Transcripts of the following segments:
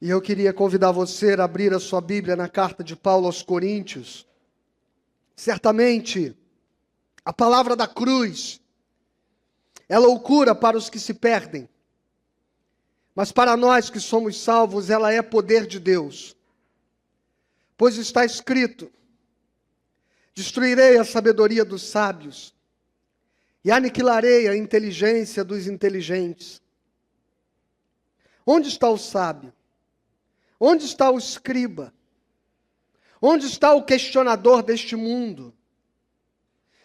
E eu queria convidar você a abrir a sua Bíblia na carta de Paulo aos Coríntios. Certamente, a palavra da cruz é loucura para os que se perdem, mas para nós que somos salvos, ela é poder de Deus. Pois está escrito: destruirei a sabedoria dos sábios e aniquilarei a inteligência dos inteligentes. Onde está o sábio? Onde está o escriba? Onde está o questionador deste mundo?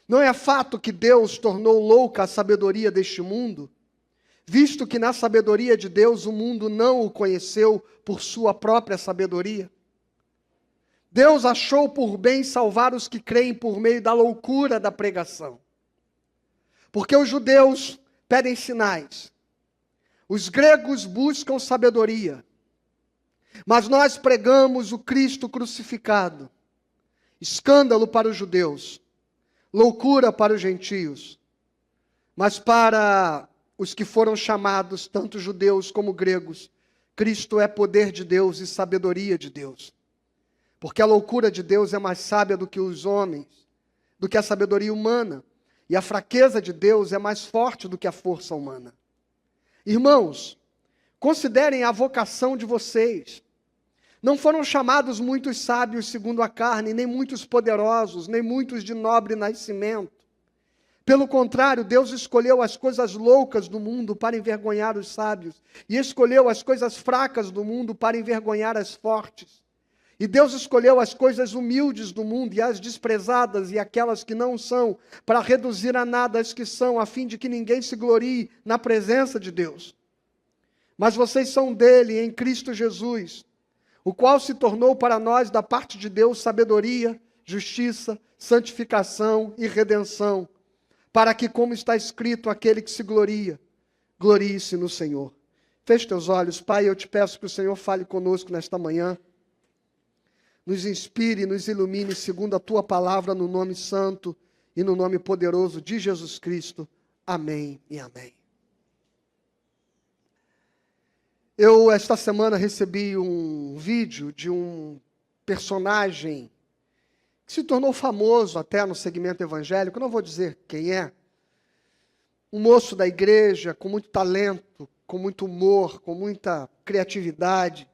Não é fato que Deus tornou louca a sabedoria deste mundo, visto que na sabedoria de Deus o mundo não o conheceu por sua própria sabedoria? Deus achou por bem salvar os que creem por meio da loucura da pregação. Porque os judeus pedem sinais, os gregos buscam sabedoria, mas nós pregamos o Cristo crucificado, escândalo para os judeus, loucura para os gentios, mas para os que foram chamados, tanto judeus como gregos, Cristo é poder de Deus e sabedoria de Deus. Porque a loucura de Deus é mais sábia do que os homens, do que a sabedoria humana, e a fraqueza de Deus é mais forte do que a força humana. Irmãos, considerem a vocação de vocês. Não foram chamados muitos sábios segundo a carne, nem muitos poderosos, nem muitos de nobre nascimento. Pelo contrário, Deus escolheu as coisas loucas do mundo para envergonhar os sábios, e escolheu as coisas fracas do mundo para envergonhar as fortes. E Deus escolheu as coisas humildes do mundo e as desprezadas e aquelas que não são, para reduzir a nada as que são, a fim de que ninguém se glorie na presença de Deus. Mas vocês são dele, em Cristo Jesus, o qual se tornou para nós, da parte de Deus, sabedoria, justiça, santificação e redenção, para que, como está escrito, aquele que se gloria, glorie-se no Senhor. Feche teus olhos, Pai, eu te peço que o Senhor fale conosco nesta manhã. Nos inspire, nos ilumine segundo a Tua palavra, no nome santo e no nome poderoso de Jesus Cristo. Amém e amém. Eu, esta semana, recebi um vídeo de um personagem que se tornou famoso até no segmento evangélico, não vou dizer quem é, um moço da igreja com muito talento, com muito humor, com muita criatividade.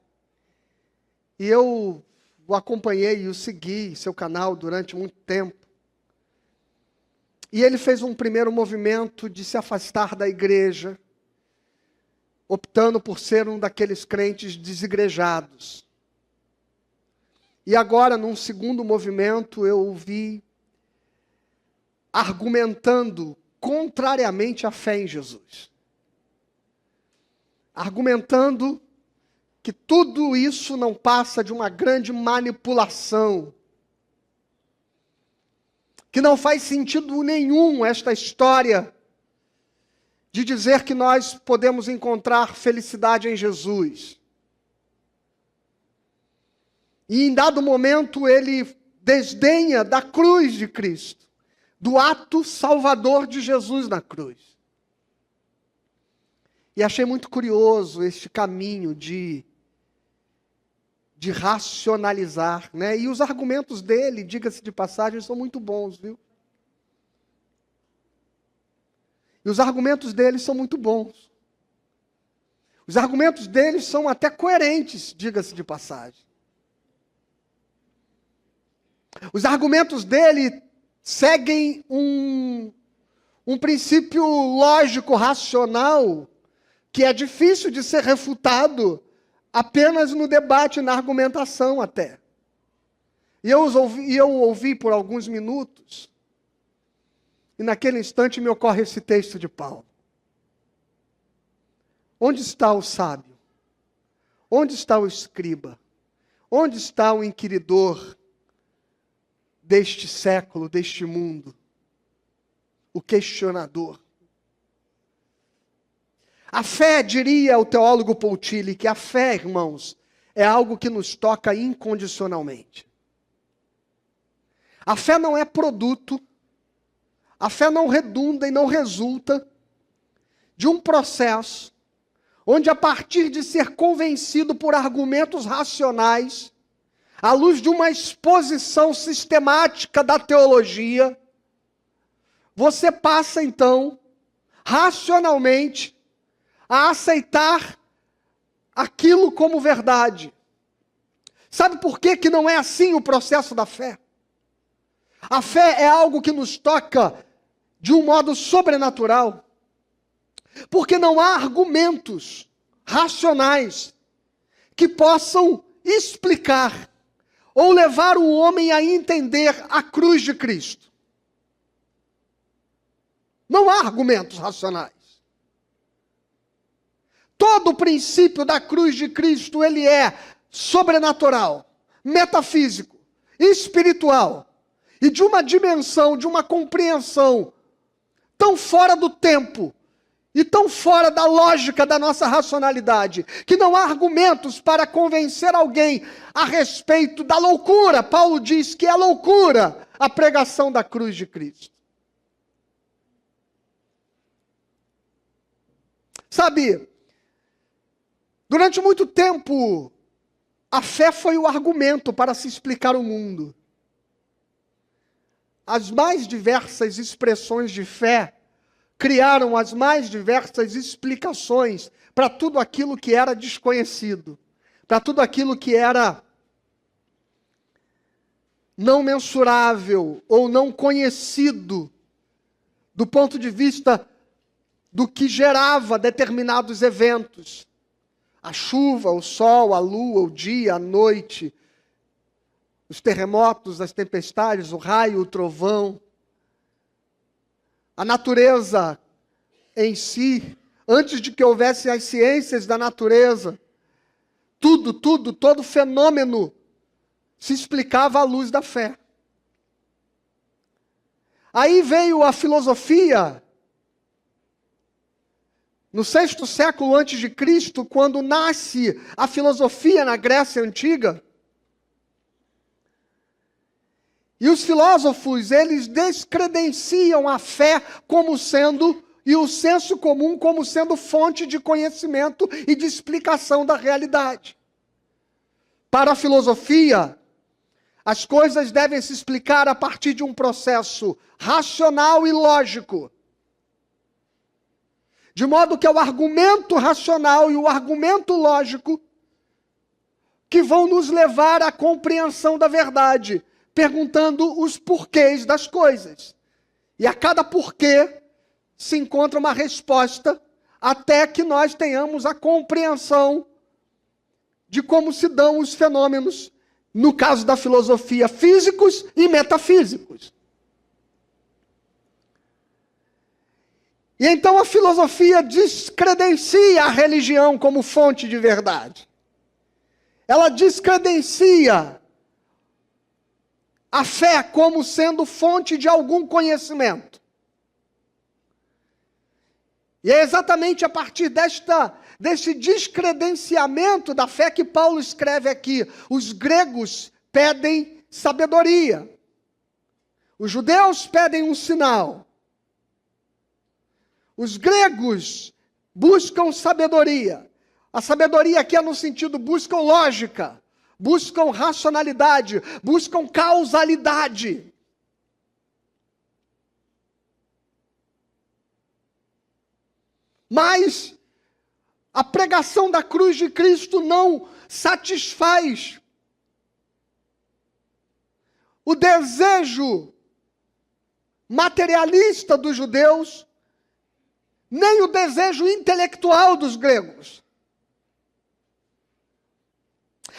E eu o acompanhei e o segui em seu canal durante muito tempo. E ele fez um primeiro movimento de se afastar da igreja, optando por ser um daqueles crentes desigrejados. E agora, num segundo movimento, eu o vi argumentando contrariamente à fé em Jesus. Argumentando que tudo isso não passa de uma grande manipulação. Que não faz sentido nenhum esta história de dizer que nós podemos encontrar felicidade em Jesus. E em dado momento ele desdenha da cruz de Cristo, do ato salvador de Jesus na cruz. E achei muito curioso este caminho de racionalizar, né? E os argumentos dele, diga-se de passagem, são muito bons, viu? E os argumentos dele são muito bons. Os argumentos dele são até coerentes, diga-se de passagem. Os argumentos dele seguem um princípio lógico, racional, que é difícil de ser refutado apenas no debate, na argumentação até. E eu ouvi por alguns minutos, e naquele instante me ocorre esse texto de Paulo. Onde está o sábio? Onde está o escriba? Onde está o inquiridor deste século, deste mundo? O questionador. A fé, diria o teólogo Paul Tillich, que a fé, irmãos, é algo que nos toca incondicionalmente. A fé não é produto, a fé não redunda e não resulta de um processo onde a partir de ser convencido por argumentos racionais, à luz de uma exposição sistemática da teologia, você passa então, racionalmente, a aceitar aquilo como verdade. Sabe por que que não é assim o processo da fé? A fé é algo que nos toca de um modo sobrenatural, porque não há argumentos racionais que possam explicar ou levar o homem a entender a cruz de Cristo. Não há argumentos racionais. Todo o princípio da cruz de Cristo, ele é sobrenatural, metafísico, espiritual, e de uma dimensão, de uma compreensão tão fora do tempo e tão fora da lógica da nossa racionalidade, que não há argumentos para convencer alguém a respeito da loucura. Paulo diz que é loucura a pregação da cruz de Cristo. Sabe, durante muito tempo, a fé foi o argumento para se explicar o mundo. As mais diversas expressões de fé criaram as mais diversas explicações para tudo aquilo que era desconhecido, para tudo aquilo que era não mensurável ou não conhecido do ponto de vista do que gerava determinados eventos. A chuva, o sol, a lua, o dia, a noite, os terremotos, as tempestades, o raio, o trovão, a natureza em si, antes de que houvessem as ciências da natureza, todo fenômeno se explicava à luz da fé. Aí veio a filosofia, no 6º século antes de Cristo, quando nasce a filosofia na Grécia Antiga. E os filósofos, eles descredenciam a fé como sendo, e o senso comum como sendo fonte de conhecimento e de explicação da realidade. Para a filosofia, as coisas devem se explicar a partir de um processo racional e lógico. De modo que é o argumento racional e o argumento lógico que vão nos levar à compreensão da verdade, perguntando os porquês das coisas. E a cada porquê se encontra uma resposta até que nós tenhamos a compreensão de como se dão os fenômenos, no caso da filosofia, físicos e metafísicos. E então a filosofia descredencia a religião como fonte de verdade. Ela descredencia a fé como sendo fonte de algum conhecimento. E é exatamente a partir desse descredenciamento da fé que Paulo escreve aqui. Os gregos pedem sabedoria. Os judeus pedem um sinal. Os gregos buscam sabedoria. A sabedoria aqui é no sentido, buscam lógica, buscam racionalidade, buscam causalidade. Mas a pregação da cruz de Cristo não satisfaz o desejo materialista dos judeus, nem o desejo intelectual dos gregos.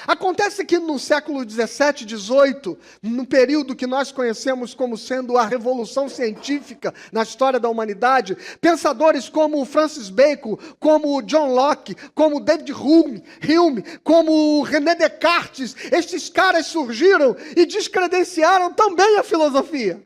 Acontece que no século 17, 18, no período que nós conhecemos como sendo a revolução científica na história da humanidade, pensadores como Francis Bacon, como John Locke, como David Hume, como René Descartes, estes caras surgiram e descredenciaram também a filosofia.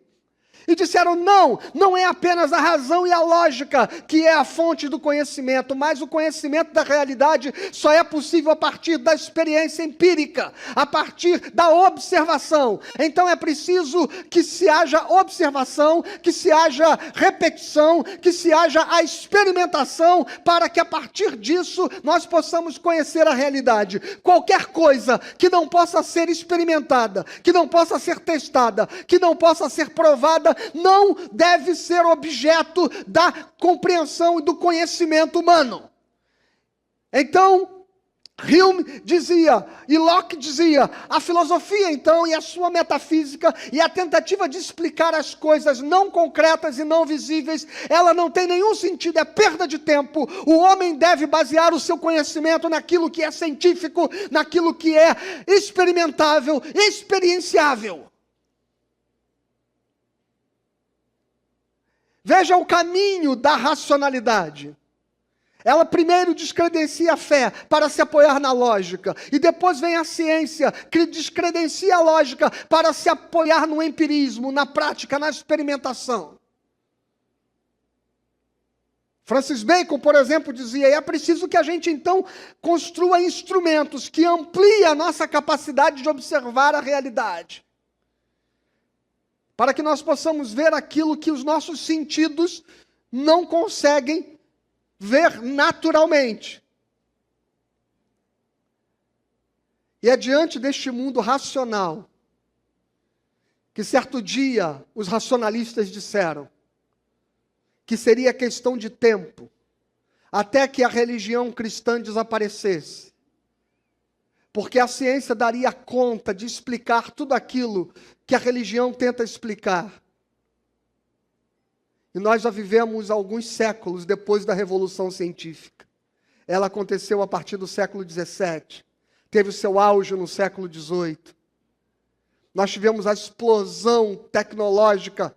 e disseram: não, não é apenas a razão e a lógica que é a fonte do conhecimento, mas o conhecimento da realidade só é possível a partir da experiência empírica, a partir da observação. Então é preciso que se haja observação, que se haja repetição, que se haja a experimentação, para que a partir disso nós possamos conhecer a realidade. Qualquer coisa que não possa ser experimentada, que não possa ser testada, que não possa ser provada, não deve ser objeto da compreensão e do conhecimento humano. Então, Hume dizia, e Locke dizia, a filosofia então e a sua metafísica e a tentativa de explicar as coisas não concretas e não visíveis, ela não tem nenhum sentido, é perda de tempo. O homem deve basear o seu conhecimento naquilo que é científico, naquilo que é experimentável, experienciável. Veja o caminho da racionalidade. Ela primeiro descredencia a fé para se apoiar na lógica. E depois vem a ciência, que descredencia a lógica para se apoiar no empirismo, na prática, na experimentação. Francis Bacon, por exemplo, dizia: é preciso que a gente então construa instrumentos que ampliem a nossa capacidade de observar a realidade, para que nós possamos ver aquilo que os nossos sentidos não conseguem ver naturalmente. E é diante deste mundo racional que certo dia os racionalistas disseram que seria questão de tempo até que a religião cristã desaparecesse, porque a ciência daria conta de explicar tudo aquilo que a religião tenta explicar. E nós já vivemos alguns séculos depois da Revolução Científica. Ela aconteceu a partir do século XVII. Teve o seu auge no século XVIII. Nós tivemos a explosão tecnológica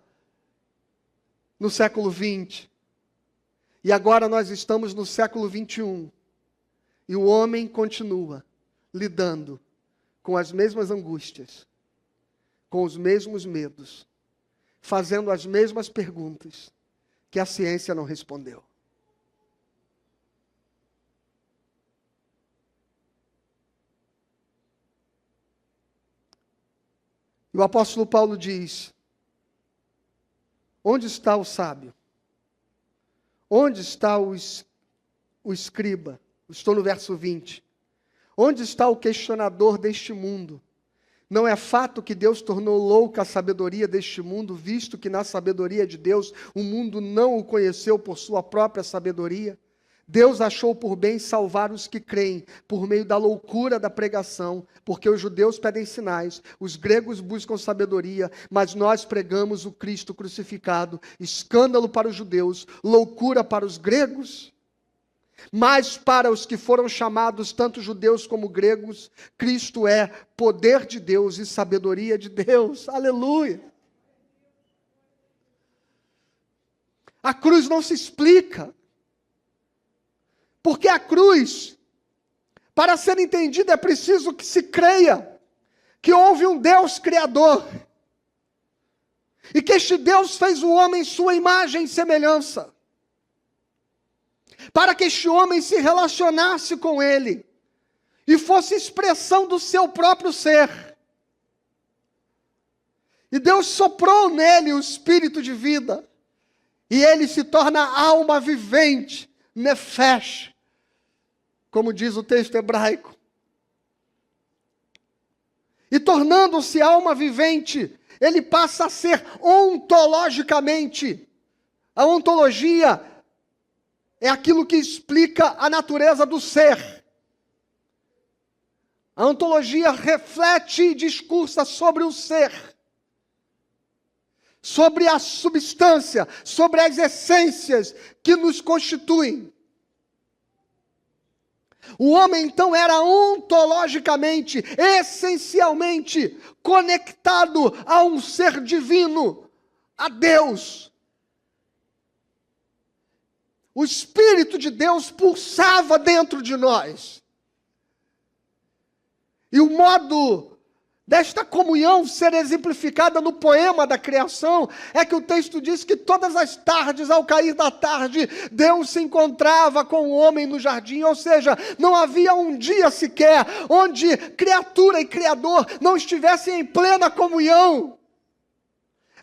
no século XX. E agora nós estamos no século XXI. E o homem continua lidando com as mesmas angústias, com os mesmos medos, fazendo as mesmas perguntas que a ciência não respondeu. E o apóstolo Paulo diz: onde está o sábio? Onde está o escriba? Estou no verso 20. Onde está o questionador deste mundo? Não é fato que Deus tornou louca a sabedoria deste mundo, visto que na sabedoria de Deus o mundo não o conheceu por sua própria sabedoria? Deus achou por bem salvar os que creem, por meio da loucura da pregação, porque os judeus pedem sinais, os gregos buscam sabedoria, mas nós pregamos o Cristo crucificado, escândalo para os judeus, loucura para os gregos. Mas para os que foram chamados, tanto judeus como gregos, Cristo é poder de Deus e sabedoria de Deus. Aleluia! A cruz não se explica. Porque a cruz, para ser entendida, é preciso que se creia que houve um Deus Criador. E que este Deus fez o homem em sua imagem e semelhança. Para que este homem se relacionasse com ele e fosse expressão do seu próprio ser. E Deus soprou nele o espírito de vida, e ele se torna alma vivente, nefesh, como diz o texto hebraico. E tornando-se alma vivente, ele passa a ser ontologicamente. A ontologia é aquilo que explica a natureza do ser. A ontologia reflete e discursa sobre o ser, sobre a substância, sobre as essências que nos constituem. O homem, então, era ontologicamente, essencialmente conectado a um ser divino, a Deus. O Espírito de Deus pulsava dentro de nós. E o modo desta comunhão ser exemplificada no poema da criação, é que o texto diz que todas as tardes, ao cair da tarde, Deus se encontrava com o homem no jardim, ou seja, não havia um dia sequer onde criatura e criador não estivessem em plena comunhão,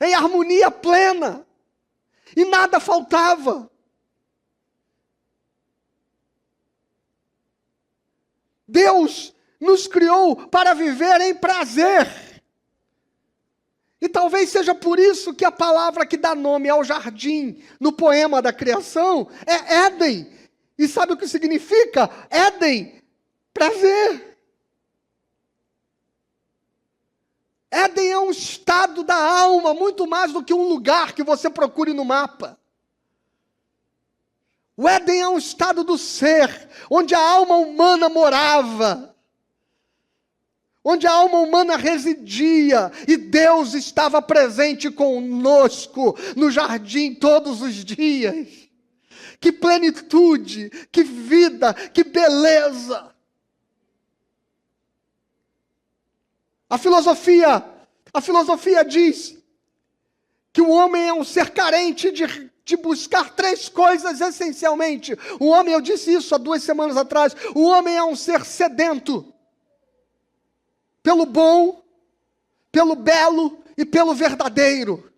em harmonia plena, e nada faltava. Deus nos criou para viver em prazer. E talvez seja por isso que a palavra que dá nome ao jardim no poema da criação é Éden. E sabe o que significa? Éden, prazer. Éden é um estado da alma, muito mais do que um lugar que você procure no mapa. O Éden é um estado do ser, onde a alma humana morava, onde a alma humana residia, e Deus estava presente conosco no jardim todos os dias. Que plenitude, que vida, que beleza! A filosofia diz que o homem é um ser carente de buscar três coisas essencialmente. O homem, eu disse isso há 2 semanas atrás, o homem é um ser sedento pelo bom, pelo belo e pelo verdadeiro.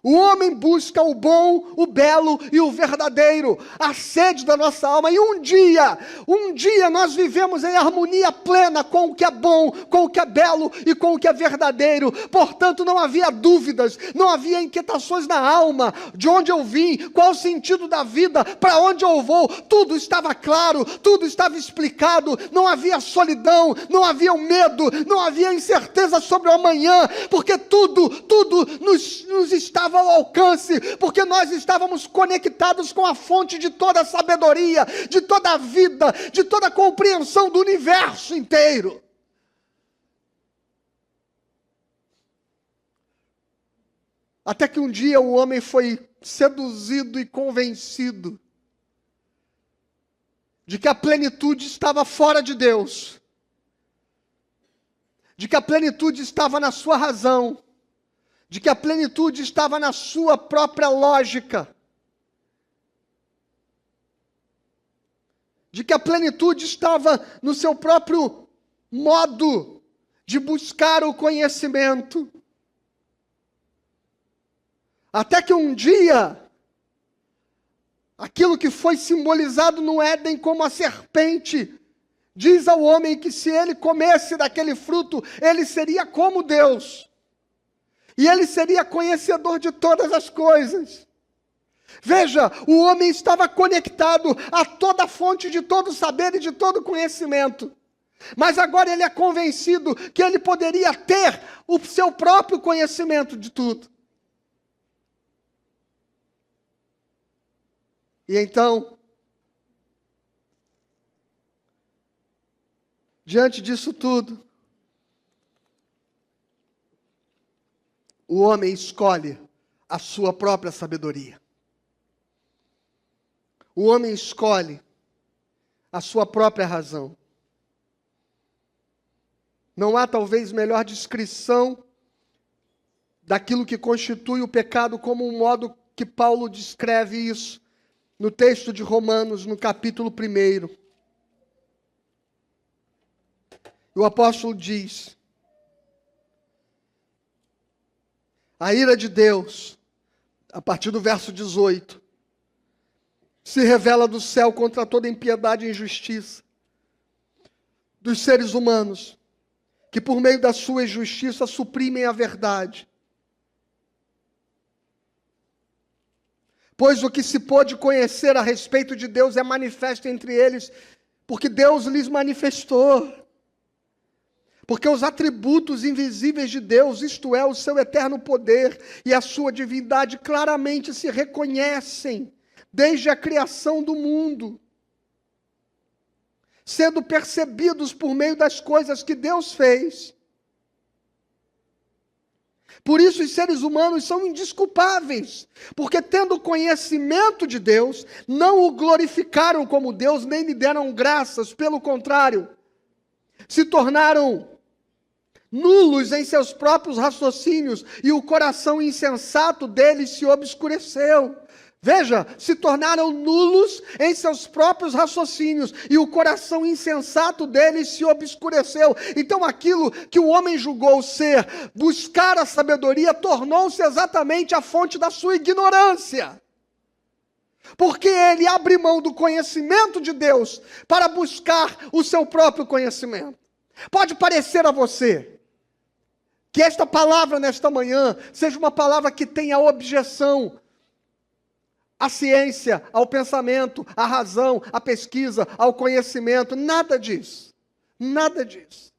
O homem busca o bom, o belo e o verdadeiro, a sede da nossa alma. E um dia nós vivemos em harmonia plena com o que é bom, com o que é belo e com o que é verdadeiro. Portanto, não havia dúvidas, não havia inquietações na alma, de onde eu vim, qual o sentido da vida, para onde eu vou. Tudo estava claro, tudo estava explicado, não havia solidão, não havia medo, não havia incerteza sobre o amanhã, porque tudo nos estava ao alcance, porque nós estávamos conectados com a fonte de toda a sabedoria, de toda a vida, de toda a compreensão do universo inteiro. Até que um dia o homem foi seduzido e convencido de que a plenitude estava fora de Deus, de que a plenitude estava na sua razão, de que a plenitude estava na sua própria lógica, de que a plenitude estava no seu próprio modo de buscar o conhecimento. Até que um dia, aquilo que foi simbolizado no Éden como a serpente, diz ao homem que se ele comesse daquele fruto, ele seria como Deus. E ele seria conhecedor de todas as coisas. Veja, o homem estava conectado a toda a fonte de todo saber e de todo conhecimento. Mas agora ele é convencido que ele poderia ter o seu próprio conhecimento de tudo. E então, diante disso tudo, o homem escolhe a sua própria sabedoria. O homem escolhe a sua própria razão. Não há talvez melhor descrição daquilo que constitui o pecado como um modo que Paulo descreve isso no texto de Romanos, no capítulo 1. O apóstolo diz: a ira de Deus, a partir do verso 18, se revela do céu contra toda impiedade e injustiça dos seres humanos, que por meio da sua injustiça suprimem a verdade. Pois o que se pôde conhecer a respeito de Deus é manifesto entre eles, porque Deus lhes manifestou. Porque os atributos invisíveis de Deus, isto é, o seu eterno poder e a sua divindade, claramente se reconhecem desde a criação do mundo, sendo percebidos por meio das coisas que Deus fez. Por isso os seres humanos são indesculpáveis, porque tendo conhecimento de Deus, não o glorificaram como Deus, nem lhe deram graças, pelo contrário, se tornaram nulos em seus próprios raciocínios, e o coração insensato deles se obscureceu. Veja, se tornaram nulos em seus próprios raciocínios, e o coração insensato deles se obscureceu. Então aquilo que o homem julgou ser buscar a sabedoria, tornou-se exatamente a fonte da sua ignorância. Porque ele abre mão do conhecimento de Deus para buscar o seu próprio conhecimento. Pode parecer a você que esta palavra nesta manhã seja uma palavra que tenha objeção à ciência, ao pensamento, à razão, à pesquisa, ao conhecimento. Nada disso. Nada disso.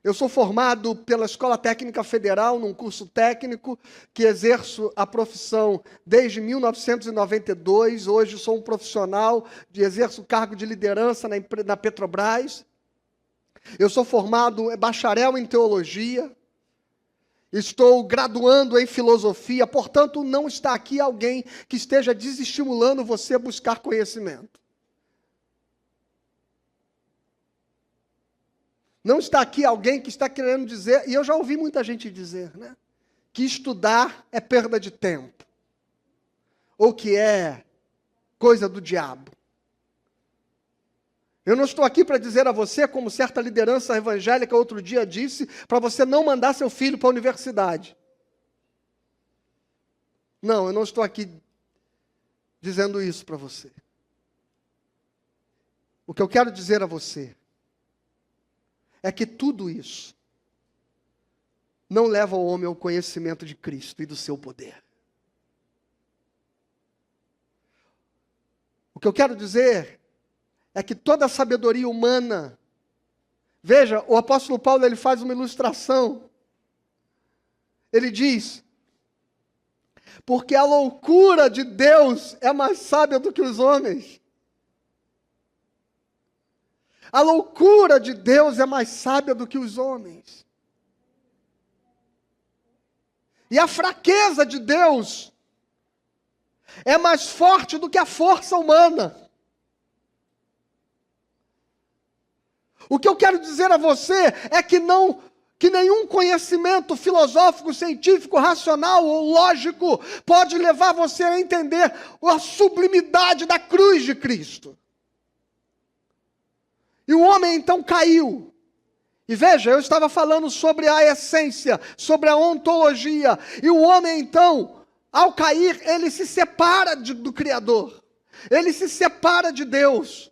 Eu sou formado pela Escola Técnica Federal, num curso técnico, que exerço a profissão desde 1992. Hoje sou um profissional, exerço cargo de liderança na Petrobras. Eu sou formado bacharel em teologia. Estou graduando em filosofia, portanto, não está aqui alguém que esteja desestimulando você a buscar conhecimento. Não está aqui alguém que está querendo dizer, e eu já ouvi muita gente dizer, né, que estudar é perda de tempo, ou que é coisa do diabo. Eu não estou aqui para dizer a você, como certa liderança evangélica outro dia disse, para você não mandar seu filho para a universidade. Não, eu não estou aqui dizendo isso para você. O que eu quero dizer a você é que tudo isso não leva o homem ao conhecimento de Cristo e do seu poder. O que eu quero dizer é que toda a sabedoria humana, veja, o apóstolo Paulo ele faz uma ilustração. Ele diz, porque a loucura de Deus é mais sábia do que os homens. A loucura de Deus é mais sábia do que os homens. E a fraqueza de Deus é mais forte do que a força humana. O que eu quero dizer a você é que nenhum conhecimento filosófico, científico, racional ou lógico pode levar você a entender a sublimidade da cruz de Cristo. E o homem então caiu. E veja, eu estava falando sobre a essência, sobre a ontologia. E o homem então, ao cair, ele se separa do Criador. Ele se separa de Deus.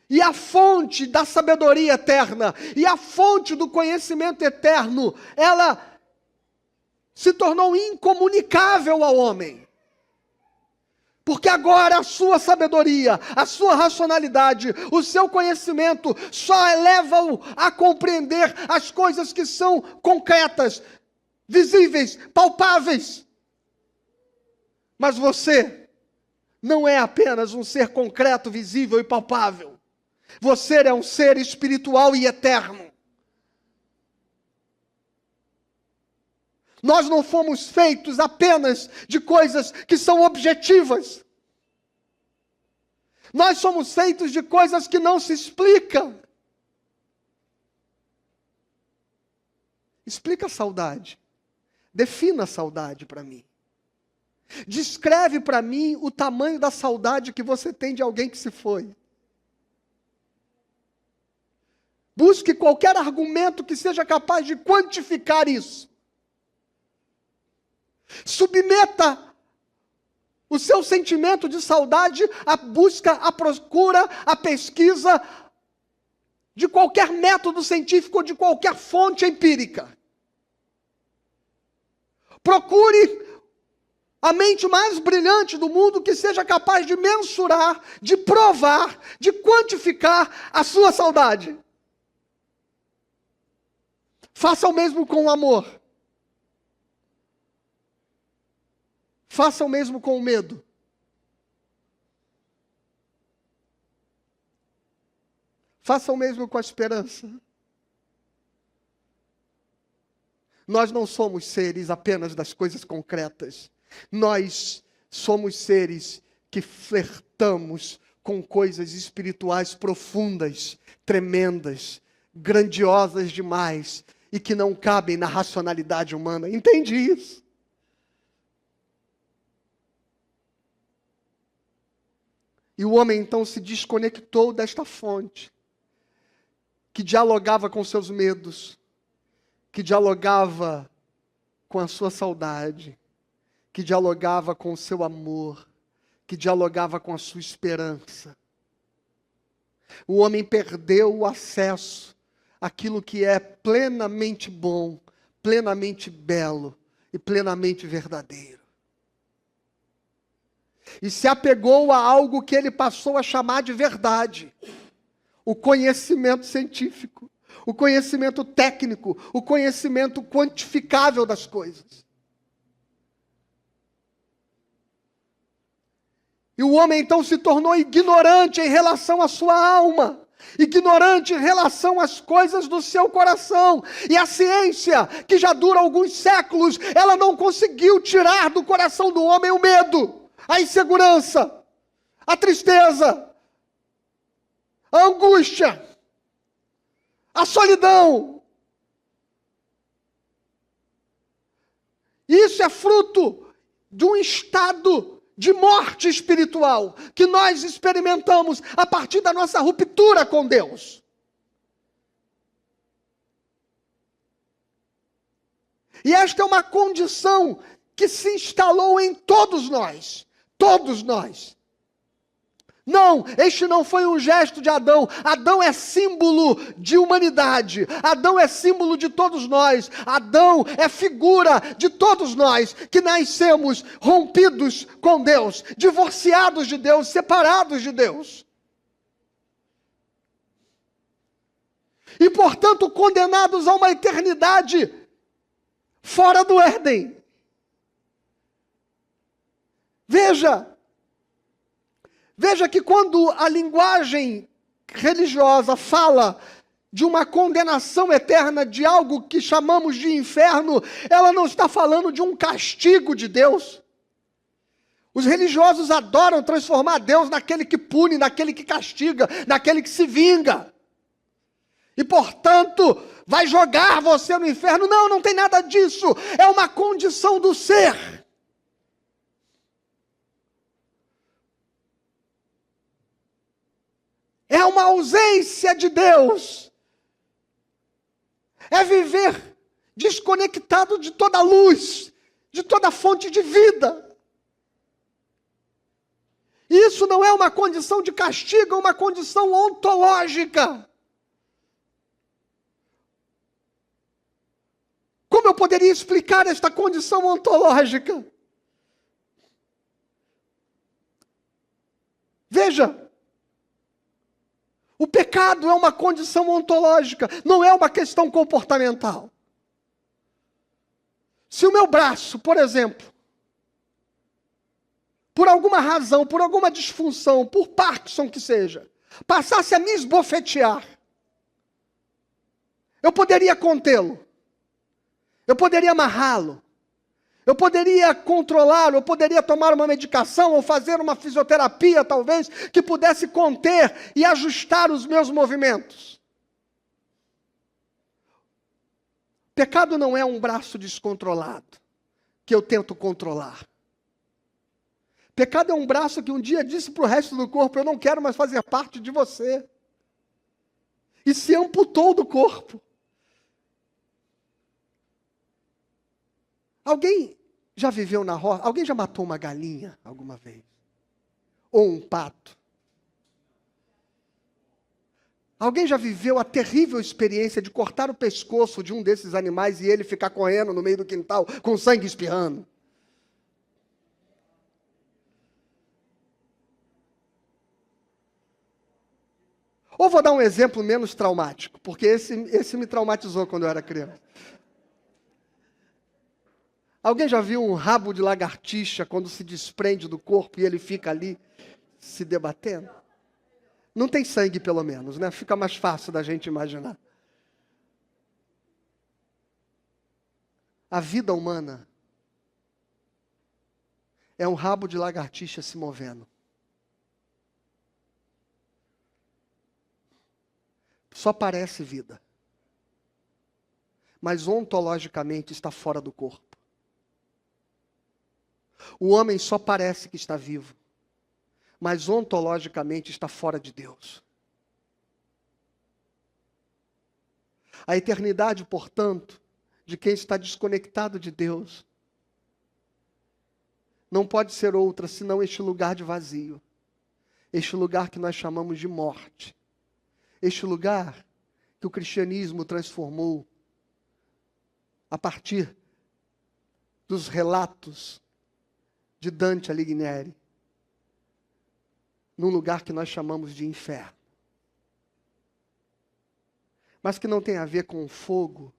E a fonte da sabedoria eterna, e a fonte do conhecimento eterno, ela se tornou incomunicável ao homem. Porque agora a sua sabedoria, a sua racionalidade, o seu conhecimento só leva-o a compreender as coisas que são concretas, visíveis, palpáveis. Mas você não é apenas um ser concreto, visível e palpável. Você é um ser espiritual e eterno. Nós não fomos feitos apenas de coisas que são objetivas. Nós somos feitos de coisas que não se explicam. Explica a saudade. Defina a saudade para mim. Descreve para mim o tamanho da saudade que você tem de alguém que se foi. Busque qualquer argumento que seja capaz de quantificar isso. Submeta o seu sentimento de saudade à busca, à procura, à pesquisa de qualquer método científico ou de qualquer fonte empírica. Procure a mente mais brilhante do mundo que seja capaz de mensurar, de provar, de quantificar a sua saudade. Faça o mesmo com o amor. Faça o mesmo com o medo. Faça o mesmo com a esperança. Nós não somos seres apenas das coisas concretas. Nós somos seres que flertamos com coisas espirituais profundas, tremendas, grandiosas demais e que não cabem na racionalidade humana. Entende isso? E o homem então se desconectou desta fonte, que dialogava com seus medos, que dialogava com a sua saudade, que dialogava com o seu amor, que dialogava com a sua esperança. O homem perdeu o acesso àquilo que é plenamente bom, plenamente belo e plenamente verdadeiro. E se apegou a algo que ele passou a chamar de verdade. O conhecimento científico, o conhecimento técnico, o conhecimento quantificável das coisas. E o homem então se tornou ignorante em relação à sua alma, ignorante em relação às coisas do seu coração. E a ciência, que já dura alguns séculos, ela não conseguiu tirar do coração do homem o medo, a insegurança, a tristeza, a angústia, a solidão. Isso é fruto de um estado de morte espiritual que nós experimentamos a partir da nossa ruptura com Deus. E esta é uma condição que se instalou em todos nós. Todos nós. Não, este não foi um gesto de Adão. Adão é símbolo de humanidade. Adão é símbolo de todos nós. Adão é figura de todos nós que nascemos rompidos com Deus, divorciados de Deus, separados de Deus. E, portanto, condenados a uma eternidade fora do Éden. Veja que quando a linguagem religiosa fala de uma condenação eterna, de algo que chamamos de inferno, ela não está falando de um castigo de Deus. Os religiosos adoram transformar Deus naquele que pune, naquele que castiga, naquele que se vinga. E, portanto, vai jogar você no inferno. Não, não tem nada disso. É uma condição do ser. É uma ausência de Deus. É viver desconectado de toda luz, de toda fonte de vida. Isso não é uma condição de castigo, é uma condição ontológica. Como eu poderia explicar esta condição ontológica? Veja. O pecado é uma condição ontológica, não é uma questão comportamental. Se o meu braço, por exemplo, por alguma razão, por alguma disfunção, por Parkinson que seja, passasse a me esbofetear, eu poderia contê-lo, eu poderia amarrá-lo, eu poderia controlá-lo, eu poderia tomar uma medicação ou fazer uma fisioterapia, talvez, que pudesse conter e ajustar os meus movimentos. Pecado não é um braço descontrolado, que eu tento controlar. Pecado é um braço que um dia disse para o resto do corpo, eu não quero mais fazer parte de você. E se amputou do corpo. Alguém já viveu na roça? Alguém já matou uma galinha alguma vez? Ou um pato? Alguém já viveu a terrível experiência de cortar o pescoço de um desses animais e ele ficar correndo no meio do quintal com sangue espirrando? Ou vou dar um exemplo menos traumático, porque esse me traumatizou quando eu era criança. Alguém já viu um rabo de lagartixa quando se desprende do corpo e ele fica ali se debatendo? Não tem sangue, pelo menos, né? Fica mais fácil da gente imaginar. A vida humana é um rabo de lagartixa se movendo. só parece vida, mas ontologicamente está fora do corpo. O homem só parece que está vivo, mas ontologicamente está fora de Deus. A eternidade, portanto, de quem está desconectado de Deus, não pode ser outra senão este lugar de vazio, este lugar que nós chamamos de morte, este lugar que o cristianismo transformou a partir dos relatos de Dante Alighieri, num lugar que nós chamamos de inferno. Mas que não tem a ver com fogo,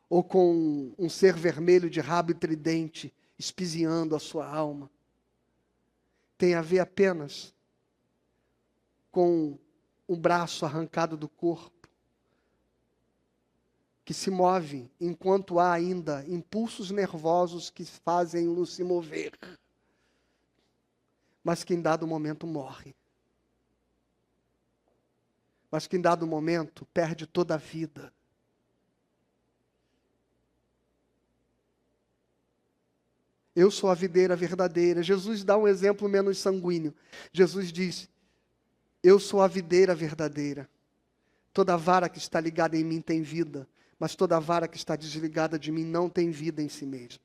ou com um ser vermelho de rabo e tridente, espiziando a sua alma. Tem a ver apenas com um braço arrancado do corpo, que se move enquanto há ainda impulsos nervosos que fazem-no se mover, mas que em dado momento morre. Mas que em dado momento perde toda a vida. Eu sou a videira verdadeira. Jesus dá um exemplo menos sanguíneo. Jesus diz: eu sou a videira verdadeira. Toda vara que está ligada em mim tem vida, mas toda vara que está desligada de mim não tem vida em si mesma.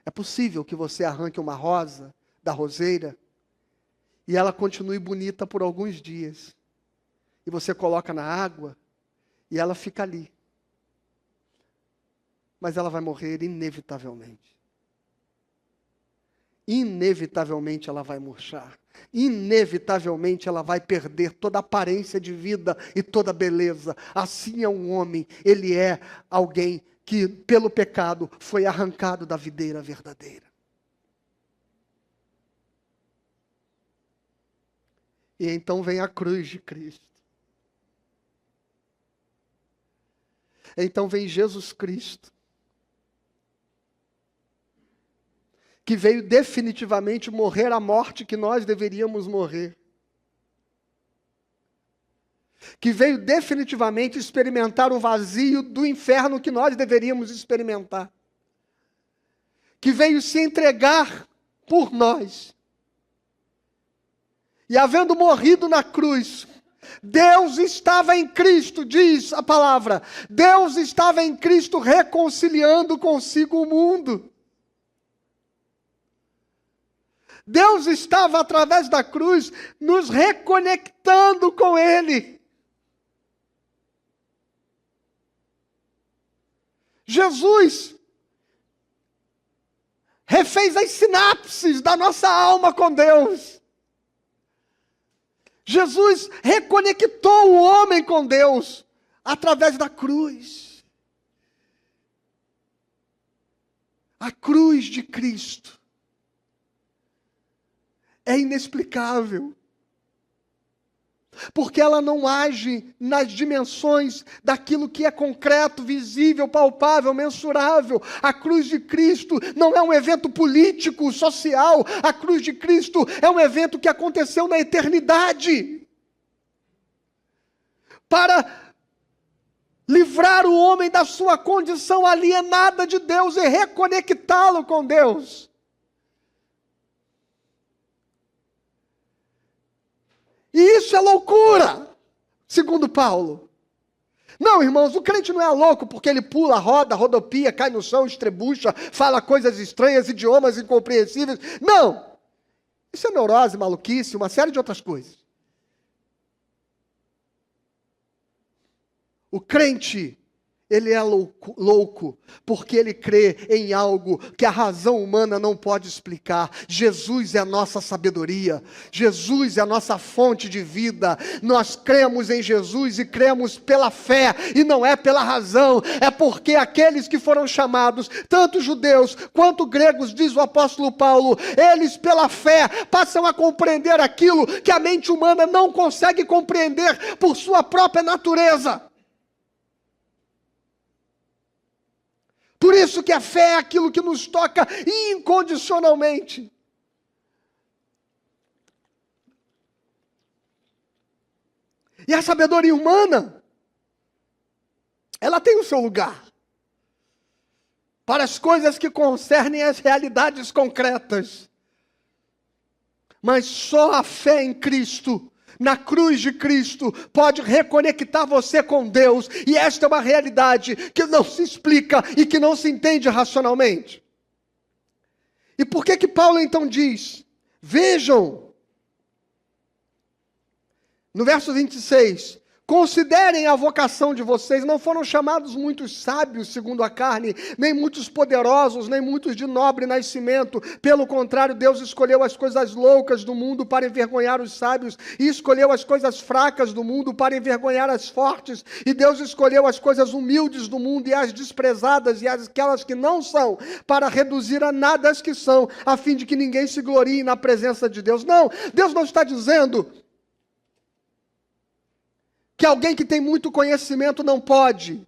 É possível que você arranque uma rosa da roseira e ela continue bonita por alguns dias. E você coloca na água e ela fica ali. Mas ela vai morrer inevitavelmente. Inevitavelmente ela vai murchar. Inevitavelmente ela vai perder toda a aparência de vida e toda a beleza. Assim é um homem. Ele é alguém que, pelo pecado, foi arrancado da videira verdadeira. E então vem a cruz de Cristo. Então vem Jesus Cristo, que veio definitivamente morrer a morte que nós deveríamos morrer. Que veio definitivamente experimentar o vazio do inferno que nós deveríamos experimentar. Que veio se entregar por nós. E havendo morrido na cruz, Deus estava em Cristo, diz a palavra. Deus estava em Cristo reconciliando consigo o mundo. Deus estava, através da cruz, nos reconectando com Ele. Jesus refez as sinapses da nossa alma com Deus. Jesus reconectou o homem com Deus através da cruz. A cruz de Cristo é inexplicável, porque ela não age nas dimensões daquilo que é concreto, visível, palpável, mensurável. A cruz de Cristo não é um evento político, social. A cruz de Cristo é um evento que aconteceu na eternidade, para livrar o homem da sua condição alienada de Deus e reconectá-lo com Deus. E isso é loucura, segundo Paulo. Não, irmãos, o crente não é louco porque ele pula, roda, rodopia, cai no chão, estrebucha, fala coisas estranhas, idiomas incompreensíveis. Não! Isso é neurose, maluquice, uma série de outras coisas. O crente, ele é louco porque ele crê em algo que a razão humana não pode explicar. Jesus é a nossa sabedoria. Jesus é a nossa fonte de vida. Nós cremos em Jesus e cremos pela fé e não é pela razão. É porque aqueles que foram chamados, tanto judeus quanto gregos, diz o apóstolo Paulo, eles pela fé passam a compreender aquilo que a mente humana não consegue compreender por sua própria natureza. Por isso que a fé é aquilo que nos toca incondicionalmente. E a sabedoria humana, ela tem o seu lugar para as coisas que concernem as realidades concretas. Mas só a fé em Cristo, na cruz de Cristo, pode reconectar você com Deus. E esta é uma realidade que não se explica e que não se entende racionalmente. E por que Paulo então diz? Vejam, no verso 26, considerem a vocação de vocês, não foram chamados muitos sábios segundo a carne, nem muitos poderosos, nem muitos de nobre nascimento. Pelo contrário, Deus escolheu as coisas loucas do mundo para envergonhar os sábios, e escolheu as coisas fracas do mundo para envergonhar as fortes, e Deus escolheu as coisas humildes do mundo e as desprezadas e aquelas que não são, para reduzir a nada as que são, a fim de que ninguém se glorie na presença de Deus. Não, Deus não está dizendo que alguém que tem muito conhecimento não pode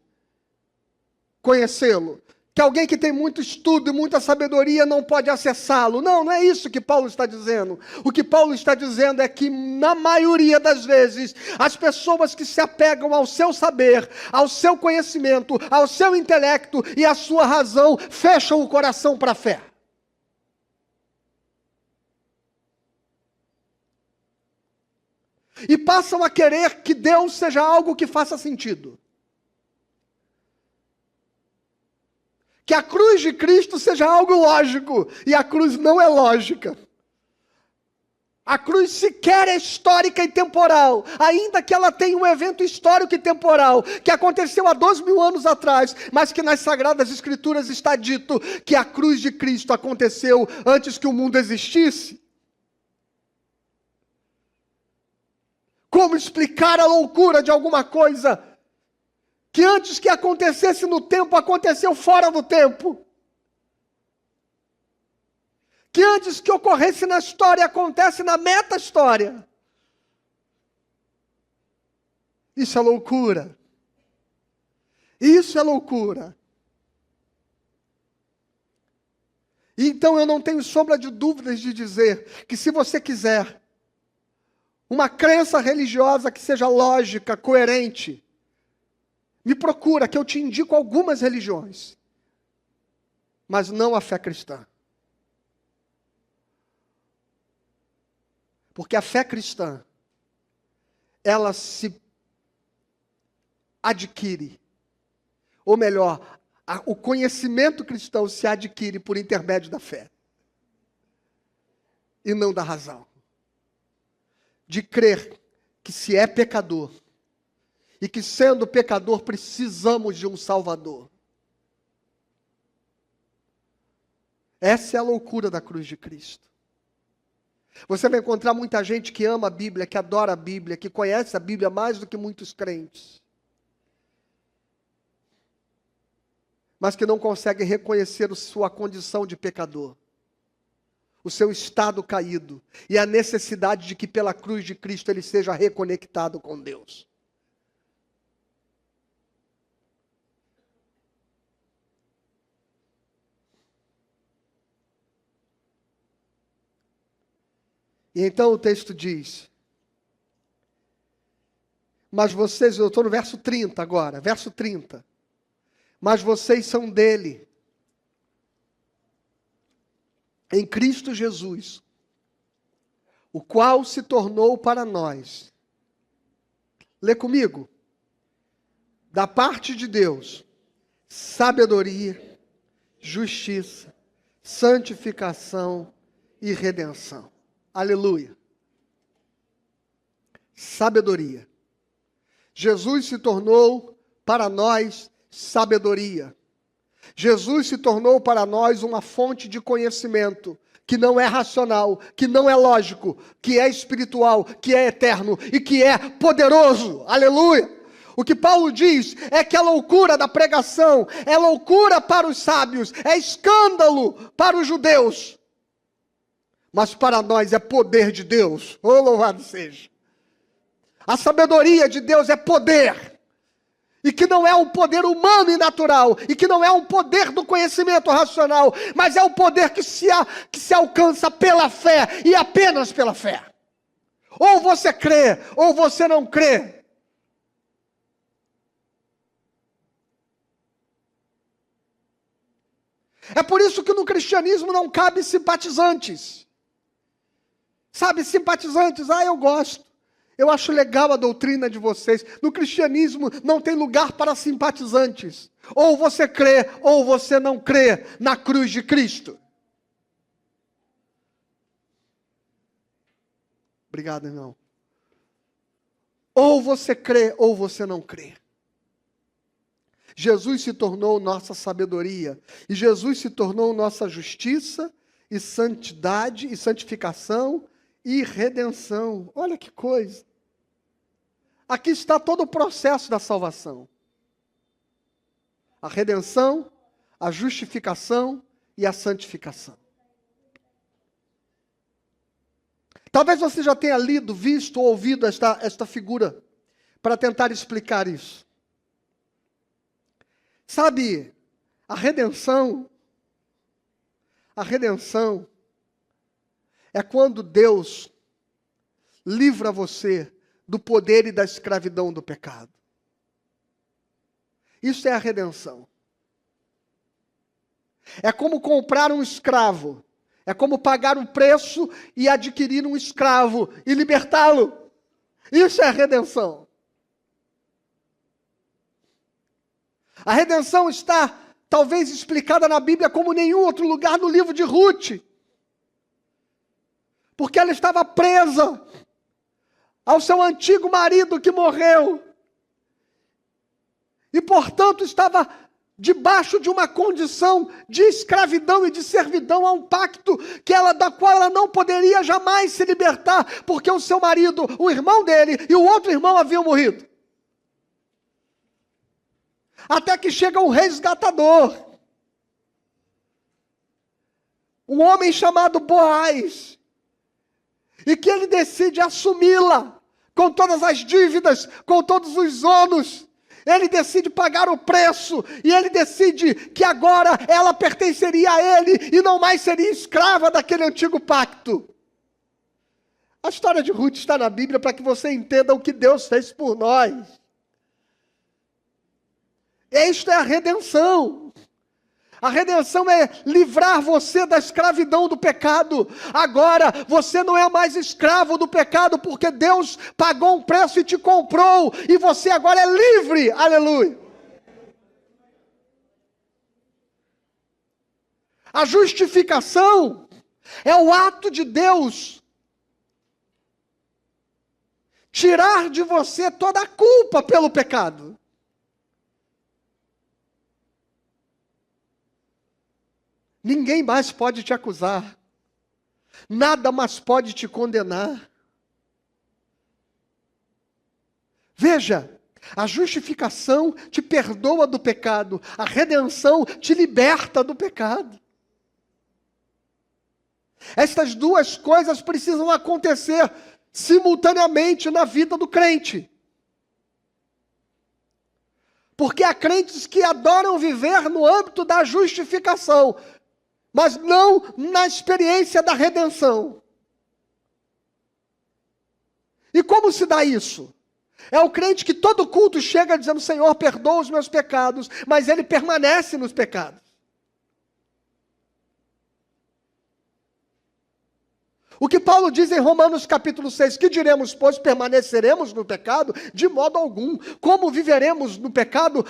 conhecê-lo. Que alguém que tem muito estudo e muita sabedoria não pode acessá-lo. Não, não é isso que Paulo está dizendo. O que Paulo está dizendo é que, na maioria das vezes, as pessoas que se apegam ao seu saber, ao seu conhecimento, ao seu intelecto e à sua razão, fecham o coração para a fé. E passam a querer que Deus seja algo que faça sentido. Que a cruz de Cristo seja algo lógico. E a cruz não é lógica. A cruz sequer é histórica e temporal. Ainda que ela tenha um evento histórico e temporal, que aconteceu há 2.000 anos atrás, mas que nas Sagradas Escrituras está dito que a cruz de Cristo aconteceu antes que o mundo existisse. Como explicar a loucura de alguma coisa que antes que acontecesse no tempo, aconteceu fora do tempo? Que antes que ocorresse na história, acontece na meta-história. Isso é loucura. Isso é loucura. Então eu não tenho sombra de dúvidas de dizer que se você quiser uma crença religiosa que seja lógica, coerente, me procura, que eu te indico algumas religiões, mas não a fé cristã. Porque a fé cristã, ela se adquire, ou melhor, o conhecimento cristão se adquire por intermédio da fé, e não da razão. De crer que se é pecador, e que sendo pecador precisamos de um Salvador. Essa é a loucura da cruz de Cristo. Você vai encontrar muita gente que ama a Bíblia, que adora a Bíblia, que conhece a Bíblia mais do que muitos crentes, mas que não consegue reconhecer a sua condição de pecador, o seu estado caído, e a necessidade de que pela cruz de Cristo ele seja reconectado com Deus. E então o texto diz, mas vocês, eu estou no verso 30 agora, verso 30. Mas vocês são dele, em Cristo Jesus, o qual se tornou para nós. Lê comigo. Da parte de Deus, sabedoria, justiça, santificação e redenção. Aleluia. Sabedoria. Jesus se tornou para nós sabedoria. Jesus se tornou para nós uma fonte de conhecimento que não é racional, que não é lógico, que é espiritual, que é eterno e que é poderoso. Aleluia! O que Paulo diz é que a loucura da pregação é loucura para os sábios, é escândalo para os judeus. Mas para nós é poder de Deus. Oh, louvado seja! A sabedoria de Deus é poder. E que não é um poder humano e natural, e que não é um poder do conhecimento racional, mas é um poder que se alcança pela fé, e apenas pela fé. Ou você crê, ou você não crê. É por isso que no cristianismo não cabe simpatizantes. Sabe, simpatizantes, eu gosto. Eu acho legal a doutrina de vocês. No cristianismo não tem lugar para simpatizantes. Ou você crê, ou você não crê na cruz de Cristo. Obrigado, irmão. Ou você crê, ou você não crê. Jesus se tornou nossa sabedoria. E Jesus se tornou nossa justiça e santidade e santificação e redenção. Olha que coisa. Aqui está todo o processo da salvação. A redenção, a justificação e a santificação. Talvez você já tenha lido, visto ou ouvido esta figura para tentar explicar isso. Sabe, a redenção é quando Deus livra você do poder e da escravidão do pecado. Isso é a redenção. É como comprar um escravo. É como pagar um preço e adquirir um escravo e libertá-lo. Isso é a redenção. A redenção está, talvez, explicada na Bíblia como nenhum outro lugar no livro de Ruth. Porque ela estava presa ao seu antigo marido que morreu. E, portanto, estava debaixo de uma condição de escravidão e de servidão a um pacto da qual ela não poderia jamais se libertar, porque o seu marido, o irmão dele e o outro irmão haviam morrido. Até que chega um resgatador, um homem chamado Boaz, e que ele decide assumi-la, com todas as dívidas, com todos os ônus. Ele decide pagar o preço, e ele decide que agora ela pertenceria a ele, e não mais seria escrava daquele antigo pacto. A história de Ruth está na Bíblia para que você entenda o que Deus fez por nós. Isto é a redenção. A redenção é livrar você da escravidão do pecado. Agora, você não é mais escravo do pecado, porque Deus pagou um preço e te comprou, e você agora é livre. Aleluia. A justificação é o ato de Deus tirar de você toda a culpa pelo pecado. Ninguém mais pode te acusar. Nada mais pode te condenar. Veja, a justificação te perdoa do pecado. A redenção te liberta do pecado. Estas duas coisas precisam acontecer simultaneamente na vida do crente. Porque há crentes que adoram viver no âmbito da justificação, mas não na experiência da redenção. E como se dá isso? É o crente que todo culto chega dizendo: Senhor, perdoa os meus pecados, mas ele permanece nos pecados. O que Paulo diz em Romanos capítulo 6, que diremos, pois, permaneceremos no pecado? De modo algum. Como viveremos no pecado,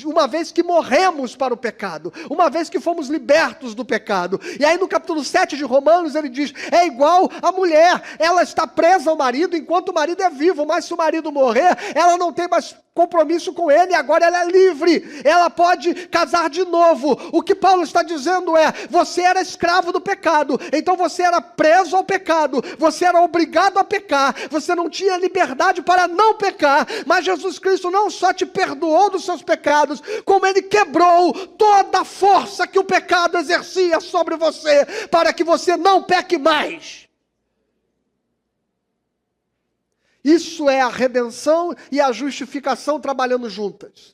uma vez que morremos para o pecado, uma vez que fomos libertos do pecado? E aí no capítulo 7 de Romanos ele diz, é igual a mulher, ela está presa ao marido enquanto o marido é vivo, mas se o marido morrer, ela não tem mais compromisso com ele, agora ela é livre, ela pode casar de novo. O que Paulo está dizendo é, você era escravo do pecado, então você era preso ao pecado, você era obrigado a pecar, você não tinha liberdade para não pecar, mas Jesus Cristo não só te perdoou dos seus pecados, como ele quebrou toda a força que o pecado exercia sobre você, para que você não peque mais. Isso é a redenção e a justificação trabalhando juntas.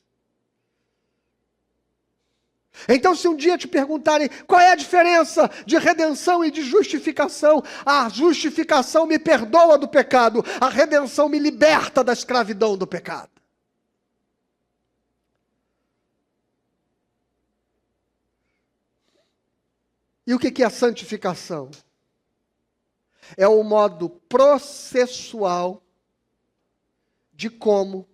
Então, se um dia te perguntarem qual é a diferença de redenção e de justificação, a justificação me perdoa do pecado, a redenção me liberta da escravidão do pecado. E o que é a santificação? É o modo processual de como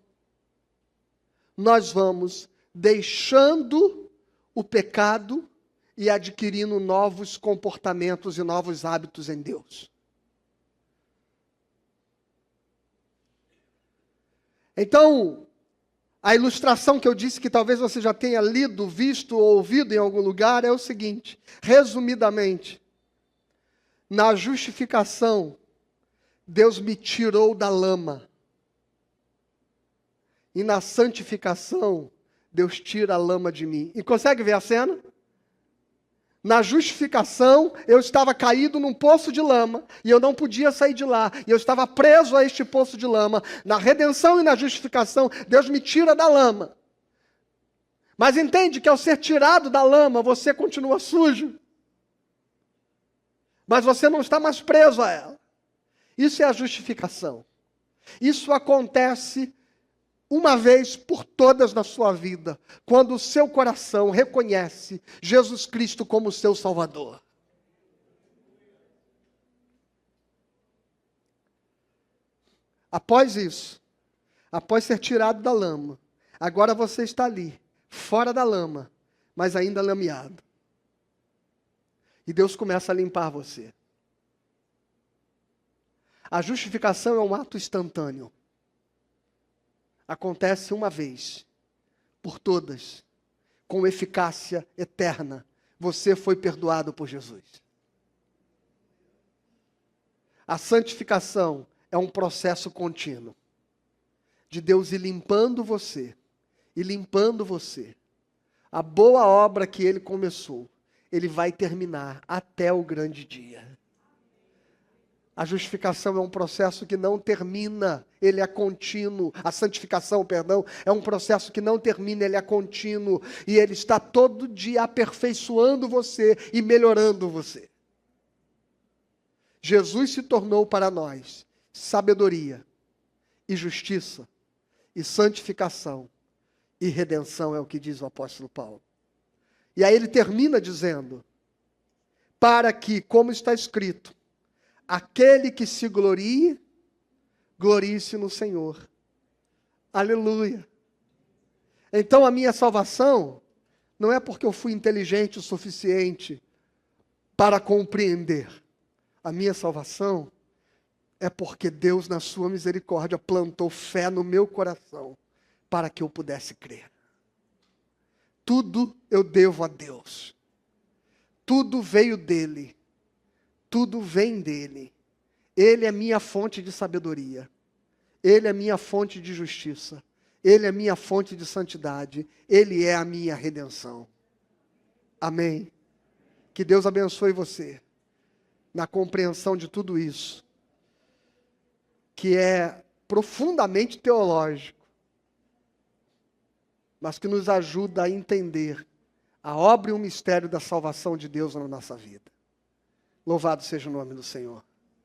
nós vamos deixando o pecado e adquirindo novos comportamentos e novos hábitos em Deus. Então, a ilustração que eu disse que talvez você já tenha lido, visto ou ouvido em algum lugar é o seguinte, resumidamente, na justificação, Deus me tirou da lama. E na santificação, Deus tira a lama de mim. E consegue ver a cena? Na justificação, eu estava caído num poço de lama, e eu não podia sair de lá, e eu estava preso a este poço de lama. Na redenção e na justificação, Deus me tira da lama. Mas entende que ao ser tirado da lama, você continua sujo. Mas você não está mais preso a ela. Isso é a justificação. Isso acontece uma vez por todas na sua vida, quando o seu coração reconhece Jesus Cristo como seu Salvador. Após isso, após ser tirado da lama, agora você está ali, fora da lama, mas ainda lameado. E Deus começa a limpar você. A justificação é um ato instantâneo. Acontece uma vez, por todas, com eficácia eterna. Você foi perdoado por Jesus. A santificação é um processo contínuo, de Deus ir limpando você, e limpando você. A boa obra que Ele começou, Ele vai terminar até o grande dia. A justificação é um processo que não termina, ele é contínuo. A santificação, perdão, é um processo que não termina, ele é contínuo. E ele está todo dia aperfeiçoando você e melhorando você. Jesus se tornou para nós sabedoria e justiça e santificação e redenção, é o que diz o apóstolo Paulo. E aí ele termina dizendo, para que, como está escrito, aquele que se glorie, glorie-se no Senhor. Aleluia. Então a minha salvação não é porque eu fui inteligente o suficiente para compreender. A minha salvação é porque Deus, na sua misericórdia, plantou fé no meu coração para que eu pudesse crer. Tudo eu devo a Deus. Tudo veio dele. Tudo vem dele. Ele é minha fonte de sabedoria. Ele é minha fonte de justiça. Ele é minha fonte de santidade. Ele é a minha redenção. Amém. Que Deus abençoe você na compreensão de tudo isso, que é profundamente teológico, mas que nos ajuda a entender a obra e o mistério da salvação de Deus na nossa vida. Louvado seja o nome do Senhor.